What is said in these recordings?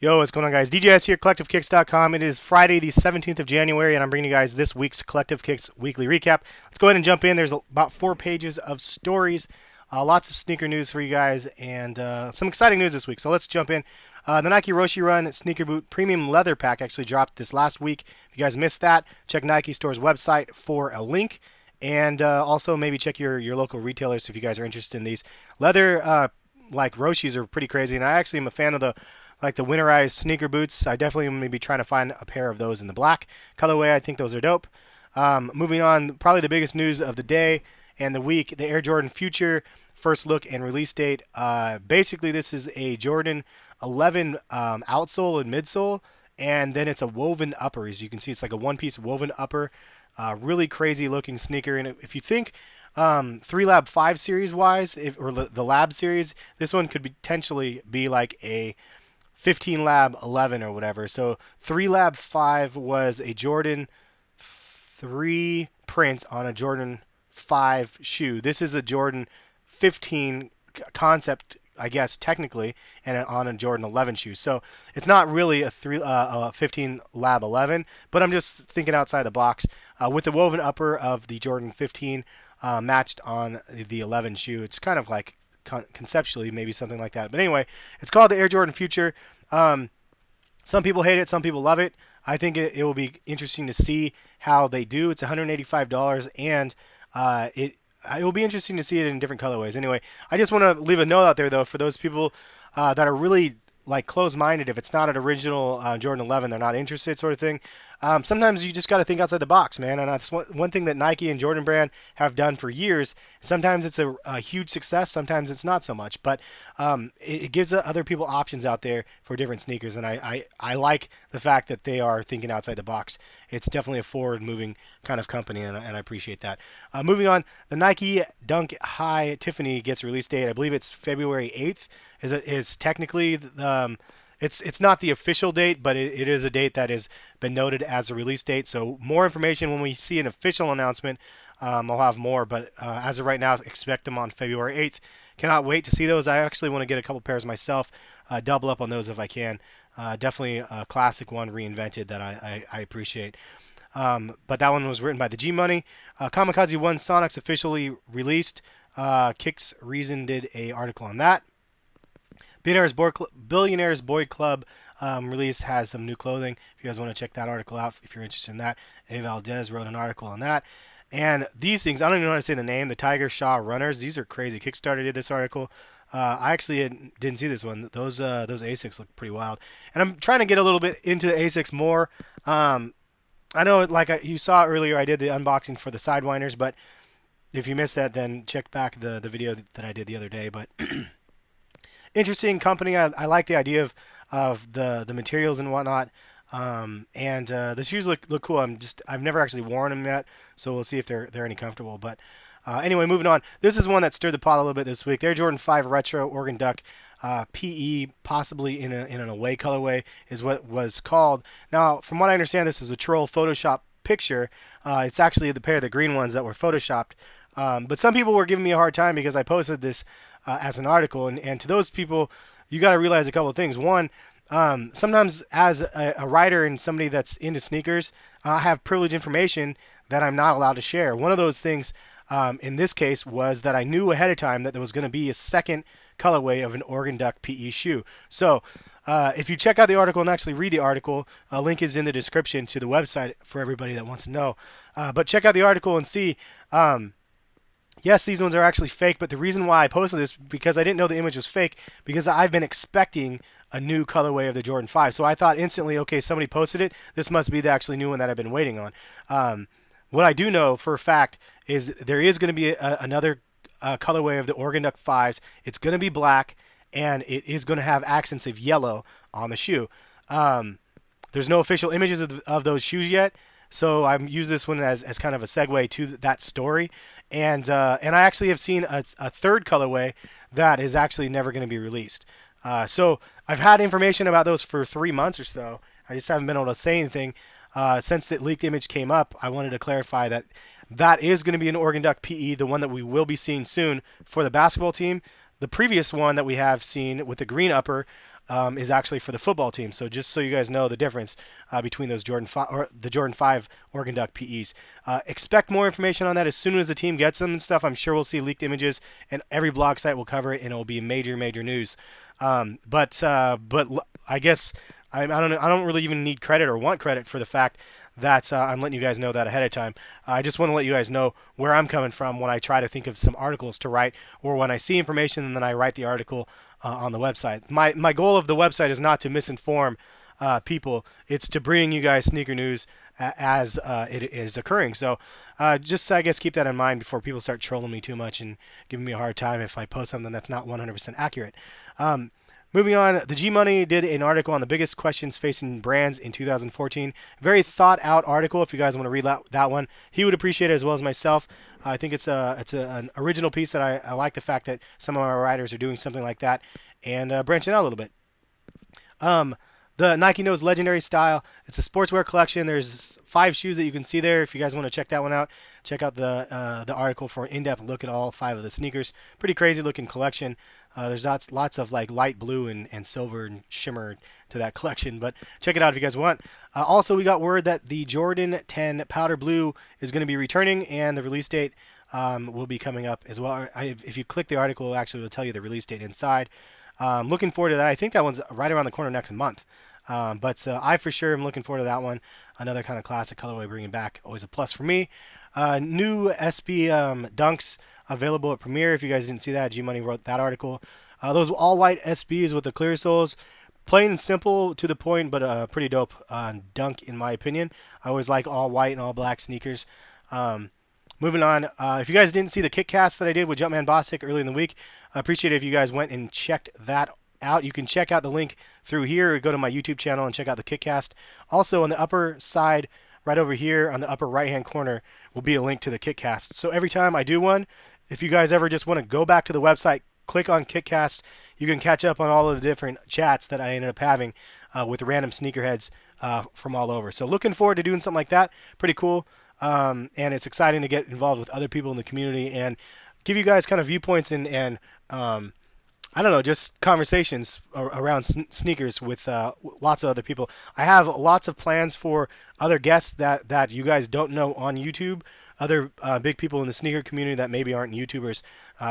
Yo, what's going on, guys? DJS here, CollectiveKicks.com. It is Friday, the 17th of January, and I'm bringing you guys this week's Collective Kicks weekly recap. Let's go ahead and jump in. There's about 4 pages of stories, lots of sneaker news for you guys, and some exciting news this week. So let's jump in. The Nike Roshe Run SneakerBoot Premium Leather Pack actually dropped this last week. If you guys missed that, check Nike Store's website for a link, and also maybe check your local retailers if you guys are interested in these. Leather, like Roshe's, are pretty crazy, and I actually am a fan of the winterized sneaker boots. I definitely am going to be trying to find a pair of those in the black colorway. I think those are dope. Moving on, probably the biggest news of the day and the week, the Air Jordan Future first look and release date. Basically, this is a Jordan 11 outsole and midsole, and then it's a woven upper. As you can see, it's like a one-piece woven upper. Really crazy looking sneaker. And if you think 3 Lab 5 series wise, or the Lab series, this one could potentially be like a 15 Lab 11 or whatever. So 3 Lab 5 was a Jordan 3 print on a Jordan 5 shoe. This is a Jordan 15 concept, I guess, technically, and on a Jordan 11 shoe. So it's not really a 15 Lab 11, but I'm just thinking outside the box. With the woven upper of the Jordan 15 matched on the 11 shoe, it's kind of like conceptually maybe something like that. But anyway, it's called the Air Jordan Future. Some people hate it, some people love it. I think it will be interesting to see how they do. It's $185, and it will be interesting to see it in different colorways. Anyway, I just want to leave a note out there, though, for those people that are really like closed-minded. If it's not an original Jordan 11, they're not interested, sort of thing. Sometimes you just got to think outside the box, man. And that's one thing that Nike and Jordan Brand have done for years. Sometimes it's a huge success, sometimes it's not so much. But it gives other people options out there for different sneakers. And I like the fact that they are thinking outside the box. It's definitely a forward-moving kind of company, and I appreciate that. Moving on, the Nike Dunk High Tiffany gets release date. I believe it's February 8th. Is technically it's not the official date, but it is a date that has been noted as a release date. So more information when we see an official announcement. I'll have more, but as of right now, expect them on February 8th. Cannot wait to see those. I actually want to get a couple pairs myself, double up on those if I can. Definitely a classic one reinvented that I appreciate. But that one was written by the G Money. KAMIKAZE 1 Sonics officially released. Kicks Reason did a article on that. Billionaire's Boy Club release has some new clothing. If you guys want to check that article out, if you're interested in that, A. Valdez wrote an article on that. And these things, I don't even know how to say the name, the Tiger Shaw Runners. These are crazy. Kickstarter did this article. I actually didn't see this one. Those ASICs look pretty wild. And I'm trying to get a little bit into the ASICs more. I know, like you saw earlier, I did the unboxing for the Sidewinders, but if you missed that, then check back the video that I did the other day. But interesting company. I like the idea of the materials and whatnot. And the shoes look cool. I've never actually worn them yet, so we'll see if they're any comfortable. But anyway, moving on. This is one that stirred the pot a little bit this week. Their Jordan 5 Retro Oregon Duck PE, possibly in an away colorway, is what was called. Now, from what I understand, this is a troll Photoshop picture. It's actually the pair of the green ones that were photoshopped. But some people were giving me a hard time because I posted this as an article, and to those people, you got to realize a couple of things. One, sometimes as a writer and somebody that's into sneakers, I have privileged information that I'm not allowed to share. One of those things in this case was that I knew ahead of time that there was going to be a second colorway of an Oregon Duck PE shoe. So if you check out the article and actually read the article, a link is in the description to the website for everybody that wants to know. But check out the article and see. Yes, these ones are actually fake, but the reason why I posted this because I didn't know the image was fake, because I've been expecting a new colorway of the Jordan 5. So I thought instantly, okay, somebody posted it. This must be the actually new one that I've been waiting on. What I do know for a fact is there is going to be another colorway of the Oregon Duck 5s. It's going to be black, and it is going to have accents of yellow on the shoe. There's no official images of those shoes yet, so I'm use this one as kind of a segue to that story. And I actually have seen a third colorway that is actually never going to be released. So I've had information about those for 3 months or so. I just haven't been able to say anything. Since the leaked image came up, I wanted to clarify that that is going to be an Oregon Duck PE, the one that we will be seeing soon for the basketball team. The previous one that we have seen with the green upper is actually for the football team. So just so you guys know the difference between those Jordan 5 or the Jordan 5 Oregon Duck PEs. Expect more information on that as soon as the team gets them and stuff. I'm sure we'll see leaked images, and every blog site will cover it, and it will be major news. But I guess I don't really even need credit or want credit for the fact that I'm letting you guys know that ahead of time. I just want to let you guys know where I'm coming from when I try to think of some articles to write, or when I see information and then I write the article on the website. My goal of the website is not to misinform people. It's to bring you guys sneaker news as it is occurring. So just, I guess, keep that in mind before people start trolling me too much and giving me a hard time if I post something that's not 100% accurate. Moving on, the G Money did an article on the biggest questions facing brands in 2014. Very thought out article. If you guys want to read that one, he would appreciate it as well as myself. I think it's an original piece that I like the fact that some of our writers are doing something like that and branching out a little bit. The Nike Knows Legendary Style. It's a sportswear collection. There's 5 shoes that you can see there. If you guys want to check that one out, check out the article for an in-depth look at all 5 of the sneakers. Pretty crazy looking collection. There's lots of like light blue and silver and shimmer to that collection, but check it out if you guys want. Also, we got word that the Jordan 10 Powder Blue is going to be returning, and the release date will be coming up as well. If you click the article, actually will tell you the release date inside. Looking forward to that. I think that one's right around the corner next month. But I for sure am looking forward to that one. Another kind of classic colorway bringing back. Always a plus for me. New SB Dunks available at Premiere. If you guys didn't see that, G Money wrote that article. Those all white SBs with the clear soles. Plain and simple, to the point, but pretty dope dunk in my opinion. I always like all white and all black sneakers. Moving on, if you guys didn't see the KickCast that I did with Jumpmanbostic earlier in the week, I appreciate it if you guys went and checked that out. You can check out the link through here, or go to my YouTube channel and check out the KickCast. Also, on the upper side, right over here on the upper right-hand corner, will be a link to the KickCast. So every time I do one, if you guys ever just want to go back to the website, click on KickCast, you can catch up on all of the different chats that I ended up having with random sneakerheads from all over. So looking forward to doing something like that. Pretty cool. And it's exciting to get involved with other people in the community and give you guys kind of viewpoints and I don't know, just conversations around sneakers with lots of other people. I have lots of plans for other guests that you guys don't know on YouTube, other big people in the sneaker community that maybe aren't YouTubers.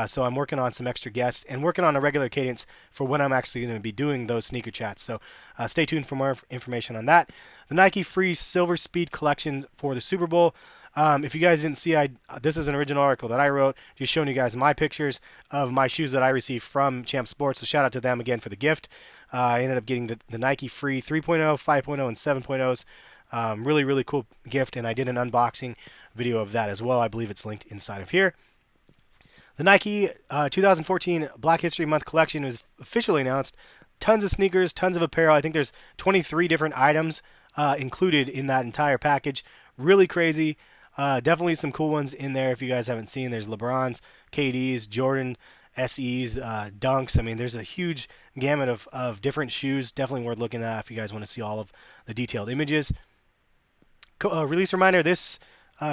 So I'm working on some extra guests and working on a regular cadence for when I'm actually going to be doing those sneaker chats. So stay tuned for more information on that. The Nike Free Silver Speed Collection for the Super Bowl. If you guys didn't see, this is an original article that I wrote, just showing you guys my pictures of my shoes that I received from Champ Sports. So shout out to them again for the gift. I ended up getting the Nike Free 3.0, 5.0, and 7.0s. Really cool gift, and I did an unboxing video of that as well. I believe it's linked inside of here. The Nike 2014 Black History Month collection is officially announced. Tons of sneakers, tons of apparel. I think there's 23 different items included in that entire package. Really crazy. Definitely some cool ones in there if you guys haven't seen. There's LeBron's, KD's, Jordan, SE's, Dunks. I mean, there's a huge gamut of different shoes. Definitely worth looking at if you guys want to see all of the detailed images. Release reminder, this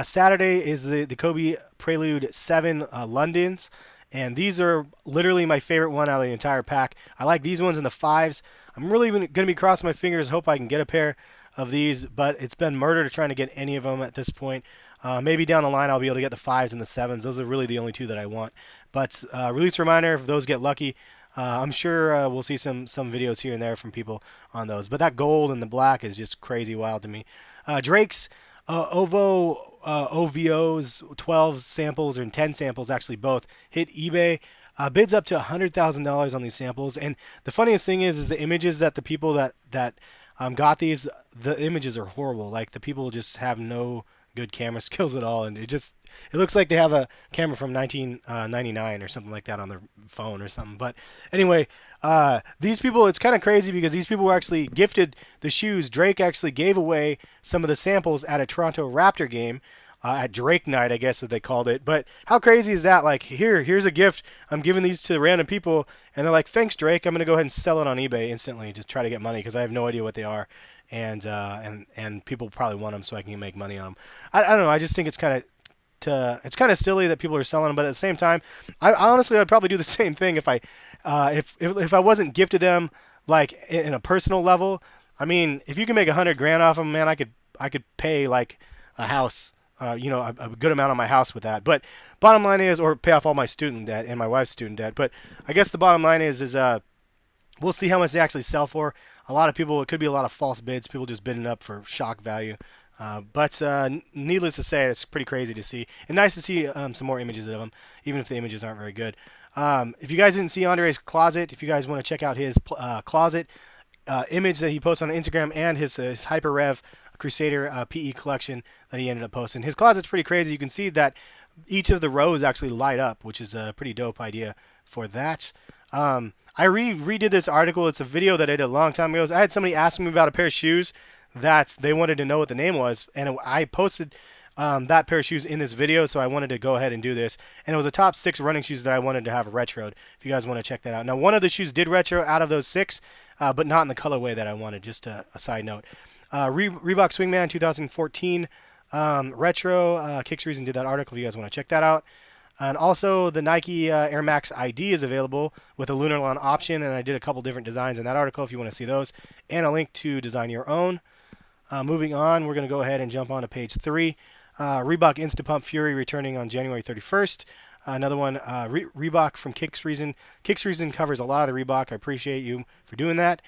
Saturday is the Kobe Prelude 7 Londons. And these are literally my favorite one out of the entire pack. I like these ones in the 5s. I'm really going to be crossing my fingers, hope I can get a pair of these, but it's been murder to trying to get any of them at this point. Maybe down the line I'll be able to get the 5s and the 7s. Those are really the only 2 that I want. But release reminder, if those get lucky, I'm sure we'll see some videos here and there from people on those. But that gold and the black is just crazy wild to me. Drake's OVO's 12 samples, or 10 samples actually, both hit eBay. Bids up to $100,000 on these samples. And the funniest thing is the images that the people that got these, the images are horrible. Like, the people just have no good camera skills at all, and it looks like they have a camera from 1999 or something like that on their phone or something. But anyway, these people, it's kind of crazy because these people were actually gifted the shoes. Drake actually gave away some of the samples at a Toronto Raptor game. At Drake Night, I guess that they called it. But how crazy is that? Like, here's a gift. I'm giving these to random people, and they're like, "Thanks, Drake. I'm gonna go ahead and sell it on eBay instantly, just try to get money because I have no idea what they are, and people probably want them so I can make money on them." I don't know. I just think it's kind of silly that people are selling them, but at the same time, I honestly I'd probably do the same thing if I wasn't gifted them like in a personal level, I mean, if you can make 100 grand off them, man, I could pay like a house, a good amount on my house with that. But bottom line is, or pay off all my student debt and my wife's student debt. But I guess the bottom line is we'll see how much they actually sell for. A lot of people, it could be a lot of false bids, people just bidding up for shock value. But needless to say, it's pretty crazy to see, and nice to see some more images of them, even if the images aren't very good. If you guys didn't see Andre's closet, if you guys want to check out his closet image that he posts on Instagram and his Hyper Rev Crusader PE collection that he ended up posting, his closet's pretty crazy. You can see that each of the rows actually light up, which is a pretty dope idea for that. I redid this article. It's a video that I did a long time ago. I had somebody ask me about a pair of shoes that they wanted to know what the name was, and I posted that pair of shoes in this video, so I wanted to go ahead and do this. And it was the top 6 running shoes that I wanted to have retroed, if you guys want to check that out. Now, one of the shoes did retro out of those 6, but not in the colorway that I wanted, just a side note. Reebok Swingman 2014 retro. Kicks Reason did that article if you guys want to check that out. And also, the Nike Air Max ID is available with a lunar lawn option, and I did a couple different designs in that article if you want to see those, and a link to design your own. Moving on, we're going to go ahead and jump on to page 3. Reebok Instapump Fury returning on January 31st. Another one, Reebok from Kicks Reason. Kicks Reason covers a lot of the Reebok. I appreciate you for doing that.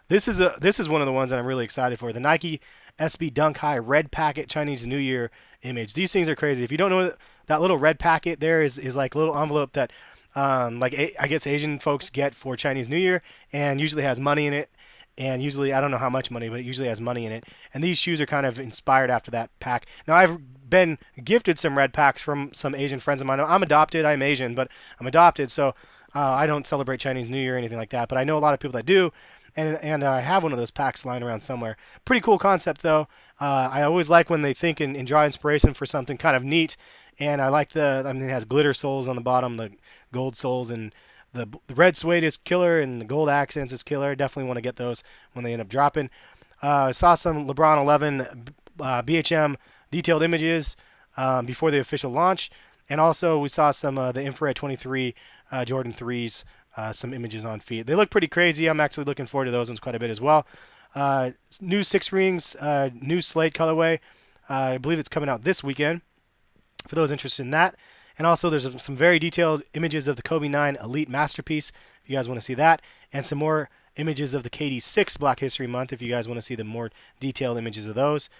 This is one of the ones that I'm really excited for. The Nike SB Dunk High Red Packet Chinese New Year image. These things are crazy. If you don't know, that little red packet there is like a little envelope that I guess Asian folks get for Chinese New Year, and usually has money in it. And usually, I don't know how much money, but it usually has money in it. And these shoes are kind of inspired after that pack. Now, I've been gifted some red packs from some Asian friends of mine. I'm adopted. I'm Asian, but I'm adopted, so I don't celebrate Chinese New Year or anything like that. But I know a lot of people that do, and I have one of those packs lying around somewhere. Pretty cool concept, though. I always like when they think and draw inspiration for something kind of neat. And I like it has glitter soles on the bottom, the gold soles, and the red suede is killer, and the gold accents is killer. Definitely want to get those when they end up dropping. Saw some LeBron 11 BHM detailed images before the official launch. And also we saw some the Infrared 23 Jordan 3s, some images on feet. They look pretty crazy. I'm actually looking forward to those ones quite a bit as well. New 6 rings, new Slate colorway. I believe it's coming out this weekend for those interested in that. And also, there's some very detailed images of the Kobe 9 Elite Masterpiece, if you guys want to see that. And some more images of the KD 6 Black History Month, if you guys want to see the more detailed images of those.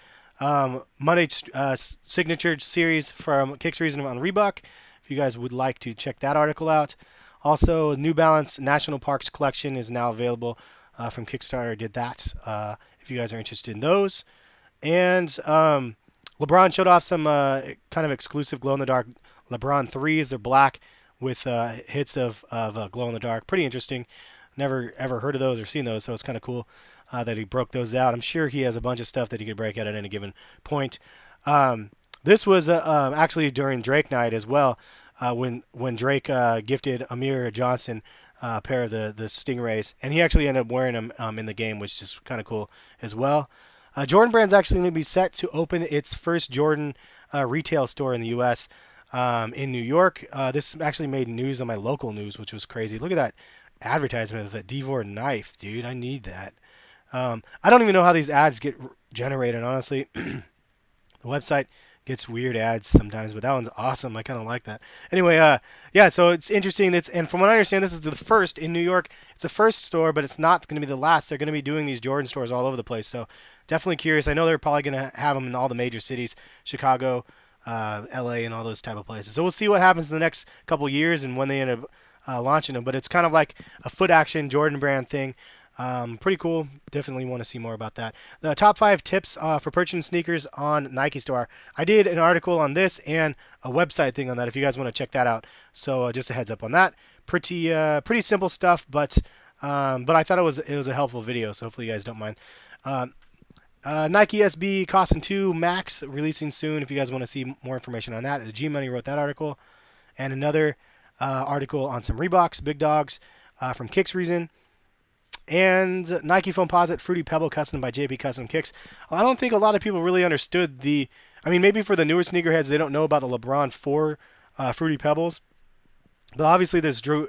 Monday Signature Series from Kicks Reason on Reebok, if you guys would like to check that article out. Also, New Balance National Parks Collection is now available from Kickstarter. Did that, if you guys are interested in those. And LeBron showed off some kind of exclusive glow-in-the-dark LeBron 3s. They're black with hits of glow-in-the-dark. Pretty interesting. Never ever heard of those or seen those, so it's kind of cool that he broke those out. I'm sure he has a bunch of stuff that he could break out at any given point. This was actually during Drake night as well, when Drake gifted Amir Johnson a pair of the Stingrays, and he actually ended up wearing them in the game, which is kind of cool as well. Jordan Brand's actually going to be set to open its first Jordan retail store in the U.S. In New York. This actually made news on my local news, which was crazy. Look at that advertisement of that Devor knife, dude. I need that. I don't even know how these ads get generated, honestly. The website gets weird ads sometimes, but that one's awesome. I kind of like that. Anyway, yeah, so it's interesting. And from what I understand, this is the first in New York. It's the first store, but it's not going to be the last. They're going to be doing these Jordan stores all over the place. So definitely curious. I know they're probably going to have them in all the major cities, Chicago, LA, and all those type of places. So we'll see what happens in the next couple years and when they end up launching them. But it's kind of like a foot action Jordan Brand thing. Pretty cool. Definitely want to see more about that. The top 5 tips for purchasing sneakers on Nike Store. I did an article on this and a website thing on that if you guys want to check that out. So just a heads up on that. Pretty simple stuff, but I thought it was a helpful video. So hopefully you guys don't mind. Nike SB Costin 2 Max releasing soon. If you guys want to see more information on that, the G Money wrote that article, and another article on some Reeboks Big Dogs from Kicks Reason, and Nike Foamposite Fruity Pebble Custom by JP Custom Kicks. I don't think a lot of people really understood maybe for the newer sneakerheads, they don't know about the LeBron 4 Fruity Pebbles, but obviously this drew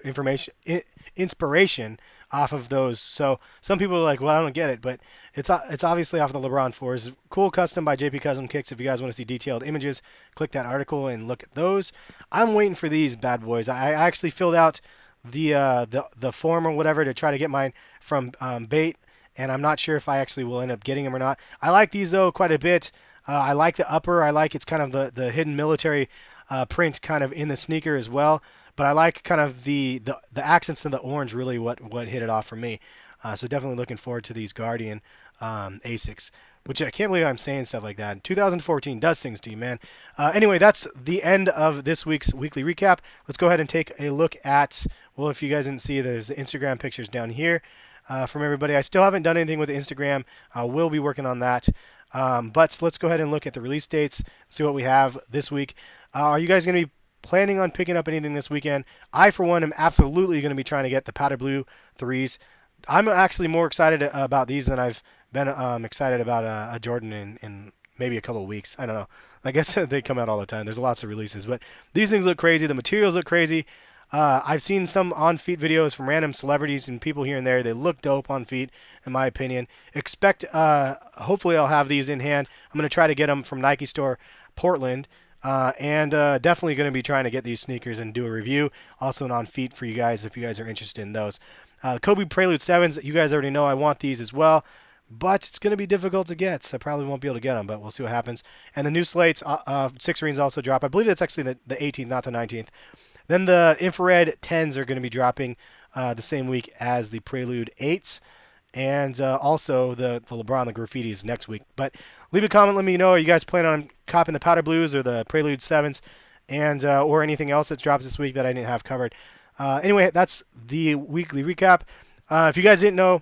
inspiration off of those. So some people are like, well, I don't get it, but it's obviously off of the LeBron 4s. Cool custom by JP Custom Kicks. If you guys want to see detailed images, click that article and look at those. I'm waiting for these bad boys. I actually filled out the form or whatever to try to get mine from Bait, and I'm not sure if I actually will end up getting them or not. I like these though quite a bit. I like the upper. I like it's kind of the hidden military print kind of in the sneaker as well. But I like kind of the accents of the orange, really what hit it off for me. So definitely looking forward to these Guardian Asics, which I can't believe I'm saying stuff like that. 2014 does things to you, man. Anyway, that's the end of this week's weekly recap. Let's go ahead and take a look at, well, if you guys didn't see, there's the Instagram pictures down here from everybody. I still haven't done anything with Instagram. We'll be working on that. But let's go ahead and look at the release dates, see what we have this week. Are you guys going to be planning on picking up anything this weekend? I, for one, am absolutely going to be trying to get the powder blue 3s. I'm actually more excited about these than I've been excited about a Jordan in maybe a couple of weeks. I don't know. I guess they come out all the time. There's lots of releases. But these things look crazy. The materials look crazy. I've seen some on-feet videos from random celebrities and people here and there. They look dope on feet, in my opinion. Hopefully I'll have these in hand. I'm going to try to get them from Nike Store Portland. And definitely going to be trying to get these sneakers and do a review. Also on feet for you guys if you guys are interested in those. Kobe Prelude 7s, you guys already know I want these as well. But it's going to be difficult to get, so I probably won't be able to get them, but we'll see what happens. And the new slates, 6 rings also drop. I believe that's actually the 18th, not the 19th. Then the infrared 10s are going to be dropping the same week as the Prelude 8s. And also the LeBron, the graffitis next week. But leave a comment, let me know. Are you guys planning on copping the powder blues or the Prelude 7s and or anything else that drops this week that I didn't have covered? Anyway, that's the weekly recap. If you guys didn't know,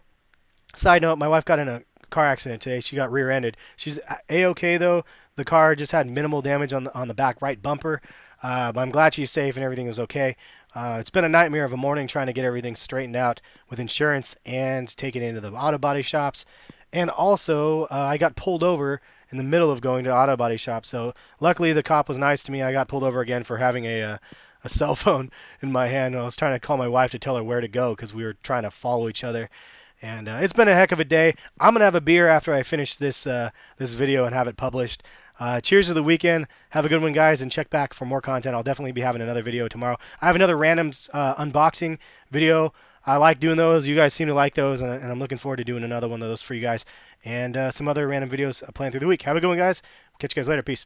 side note, my wife got in a car accident today. She got rear-ended. She's A-okay, though. The car just had minimal damage on the back right bumper. But I'm glad she's safe and everything was okay. It's been a nightmare of a morning trying to get everything straightened out with insurance and take it into the auto body shops. And also, I got pulled over in the middle of going to auto body shop. So luckily, the cop was nice to me. I got pulled over again for having a cell phone in my hand. I was trying to call my wife to tell her where to go because we were trying to follow each other. And it's been a heck of a day. I'm going to have a beer after I finish this video and have it published. Cheers to the weekend. Have a good one, guys, and check back for more content. I'll definitely be having another video tomorrow. I have another randoms unboxing video. I like doing those. You guys seem to like those, and I'm looking forward to doing another one of those for you guys. And some other random videos planned through the week. Have a good one, guys. Catch you guys later. Peace.